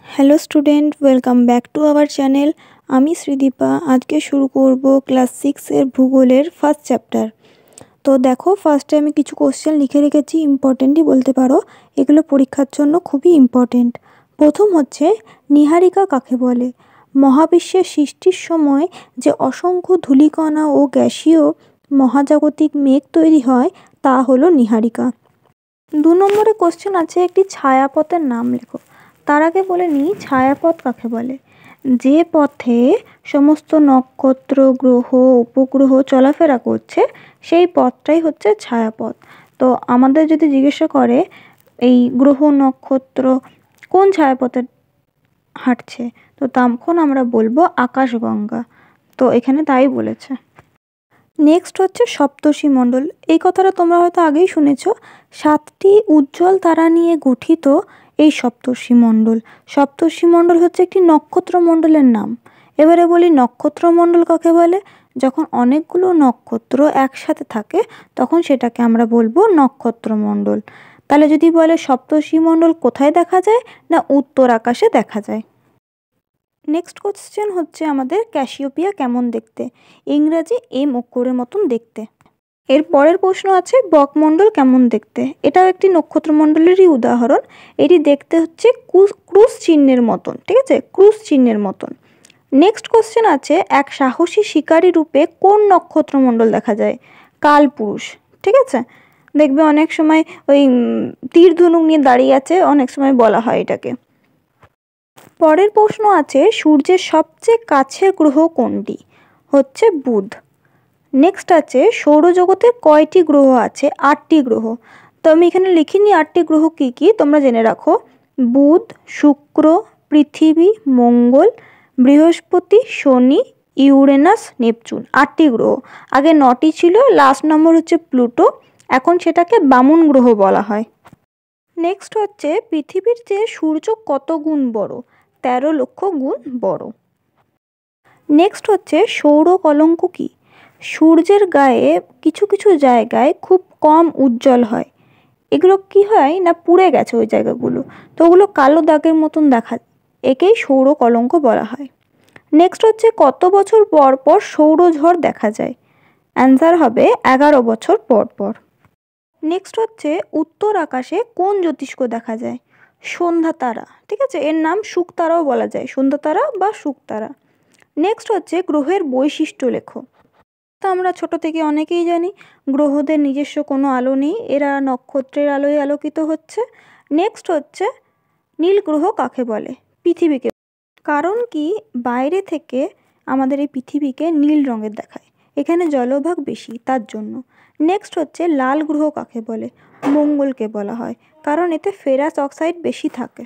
Hello student, welcome back to our channel. আমি শ্রীদীপা। আজকে শুরু করব ক্লাস 6-এর ভূগোলের ফার্স্ট চ্যাপ্টার। তো দেখো, ফার্স্টে আমি কিছু কোশ্চেন লিখে রেখেছি, ইম্পর্টেন্টই বলতে পারো। এগুলো পরীক্ষার জন্য খুবই ইম্পর্টেন্ট। প্রথম হচ্ছে, নীহারিকা কাকে বলে? মহাবিশ্বের সৃষ্টির সময় যে অসংখ্য ধূলিকণা ও গ্যাসীয় মহাজাগতিক মেঘ তৈরি হয় তা হলো নীহারিকা। 2 নম্বরে কোশ্চেন আছে, একটি ছায়াপথের নাম লেখো। তার আগে বলে নিই, ছায়াপথ কাকে বলে? যে পথে সমস্ত নক্ষত্র, গ্রহ, উপগ্রহ চলাফেরা করছে সেই পথটাই হচ্ছে ছায়াপথ। তো আমাদের যদি জিজ্ঞাসা করে এই গ্রহ নক্ষত্র কোন ছায়াপথে হাঁটছে, তো তখন আমরা বলবো আকাশগঙ্গা। তো এখানে তাই বলেছে। নেক্সট হচ্ছে সপ্তর্ষি মণ্ডল। এই কথাটা তোমরা হয়তো আগেই শুনেছ। 7টি উজ্জ্বল তারা নিয়ে গঠিত এই সপ্তর্ষি মণ্ডল। সপ্তর্ষি মণ্ডল হচ্ছে একটি নক্ষত্র মণ্ডলের নাম। এবারে বলি, নক্ষত্র মণ্ডল কাকে বলে? যখন অনেকগুলো নক্ষত্র একসাথে থাকে তখন সেটাকে আমরা বলবো নক্ষত্র মণ্ডল। তাহলে যদি বলে সপ্তর্ষি মণ্ডল কোথায় দেখা যায়, না উত্তর আকাশে দেখা যায়। নেক্সট কোশ্চেন হচ্ছে আমাদের, ক্যাসিওপিয়া কেমন দেখতে? ইংরাজি এম অক্ষরের মতন দেখতে। এর পরের প্রশ্ন আছে, বকমণ্ডল কেমন দেখতে? এটাও একটি নক্ষত্রমণ্ডলেরই উদাহরণ। এটি দেখতে হচ্ছে ক্রুশ চিহ্নের মতন, ঠিক আছে, ক্রুশ চিহ্নের মতন। নেক্সট কোশ্চেন আছে, এক সাহসী শিকারী রূপে কোন নক্ষত্রমণ্ডল দেখা যায়? কালপুরুষ, ঠিক আছে। দেখবে অনেক সময় ওই তীর ধনুক নিয়ে দাঁড়িয়ে আছে, অনেক সময় বলা হয় এটাকে। পরের প্রশ্ন আছে, সূর্যের সবচেয়ে কাছের গ্রহ কোনটি? হচ্ছে বুধ। নেক্সট আছে, সৌরজগতের কয়টি গ্রহ আছে? 8টি গ্রহ। তো আমি এখানে লিখিনি 8টি গ্রহ কি কি, তোমরা জেনে রাখো। বুধ, শুক্র, পৃথিবী, মঙ্গল, বৃহস্পতি, শনি, ইউরেনাস, নেপচুন। 8টি গ্রহ। আগে 9টি ছিল, লাস্ট নম্বর হচ্ছে প্লুটো। এখন সেটাকে বামন গ্রহ বলা হয়। নেক্সট হচ্ছে, পৃথিবীর চেয়ে সূর্য কত গুণ বড়? 13 লক্ষ গুণ বড়। নেক্সট হচ্ছে, সৌর কলঙ্ক কি? সূর্যের গায়ে কিছু কিছু জায়গায় খুব কম উজ্জ্বল হয়। এগুলো কি হয় না, পুড়ে গেছে ওই জায়গাগুলো, তো ওগুলো কালো দাগের মতন দেখা, একেই সৌর কলঙ্ক বলা হয়। নেক্সট হচ্ছে, কত বছর পর পর সৌরঝড় দেখা যায়? অ্যান্সার হবে 11 বছর পর পর। নেক্সট হচ্ছে, উত্তর আকাশে কোন জ্যোতিষ্ক দেখা যায়? সন্ধ্যা তারা, ঠিক আছে, এর নাম শুকতারাও বলা যায়, সন্ধ্যা তারা বা শুকতারা। নেক্সট হচ্ছে, গ্রহের বৈশিষ্ট্য লেখো। তো আমরা ছোট থেকে অনেকেই জানি গ্রহদের নিজস্ব কোনো আলো নেই, এরা নক্ষত্রের আলোয় আলোকিত হচ্ছে। নেক্সট হচ্ছে, নীল গ্রহ কাকে বলে? পৃথিবীকে। কারণ কি, বাইরে থেকে আমাদের এই পৃথিবীকে নীল রঙের দেখায়, এখানে জলভাগ বেশি তার জন্য। নেক্সট হচ্ছে, লাল গ্রহ কাকে বলে? মঙ্গলকে বলা হয়, কারণ এতে ফেরাস অক্সাইড বেশি থাকে।